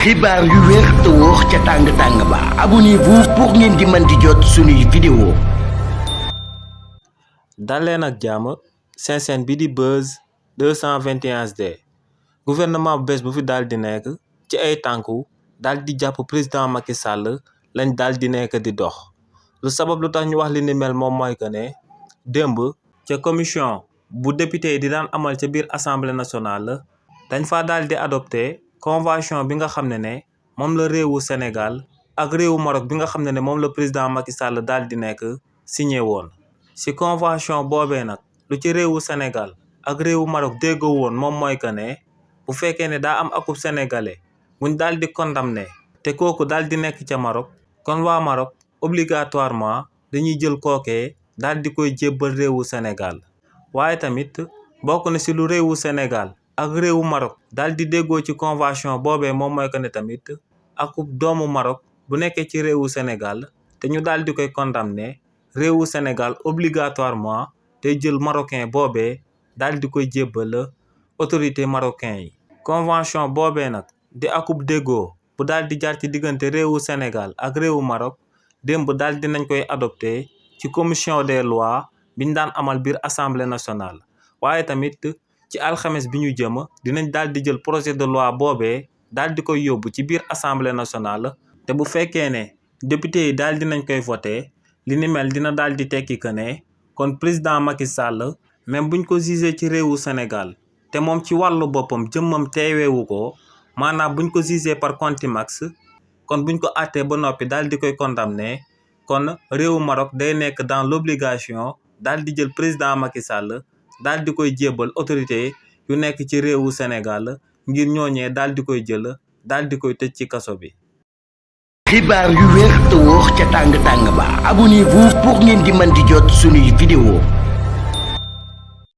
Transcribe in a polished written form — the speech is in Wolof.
xibaar yu wér te wóor ca tàng-tàng ba abonnez-vous pour ngeen di mën di jot suñuy vidéo. daleen ak jàmm seen chaîne bi di Buzz 221HD gouvernement bu bees bu fi daal di nekk ci ay tànku daal di jàpp président Macky Sall lañ daal di nekk di dox lu sabab lu tax ñu wax li ni mel moom mooy que ne démb ca commission bu député yi di daan amal ca biir assemblée nationale dañ fa daal di adopté convention bi nga xam ne moom la réewu Sénégal ak réewu Maroc bi nga xam ne moom la président Macky Sall daal di nekk signé woon. ci convention boobee nag lu ci réewu Sénégal ak réewu Maroc déggoo woon moom mooy que ne bu fekkee ne daa am akub sénégalais buñ daal di condamné te kooku daal di nekk ca Maroc kon waa Maroc obligatoirement dañuy jël kookee daal di koy jébbal réewu Sénégal. waaye tamit bokk na ci lu réewu Sénégal ak réewu Maroc daal di déggoo ci convention boobee moom mooy que ne tamit akub doomu Maroc bu nekkee ci réewu Sénégal te ñu daal di koy condamné réewu Sénégal obligatoirement day jël marocain boobee daal di koy jébbal autorité marocain yi. convention boobee nag di akub déggoo bu daal di jaar ci diggante réewu Sénégal ak réewu Maroc démb daal di nañ koy adopté ci commission des lois biñ daan amal biir assemblée nationale. waaye tamit ci alxames bi ñu jëm dinañ daal di jël projet de loi boobee daal di koy yóbbu ci biir assemblée nationale te bu fekkee ne député yi daal di nañ koy voté li ni mel dina daal di tekki que ne kon président Macky Sall même buñ ko jugé ci réewu Sénégal te moom ci wàllu boppam jëmmam teeweewu ko maanaam buñ ko jugé par contumace kon buñ ko àttee ba noppi daal di koy condamné kon réewu Maroc day nekk dans l'obligation daal di jël président Macky Sall daal di koy jébbal autorité yu nekk ci réewu Sénégal ngir ñooñee daal di koy jël daal di koy tëj ci kaso bi. xibaar yu wér te wóor ca tàng-tàng ba abonnez-vous pour ngeen di mën di jot suñuy vidéo.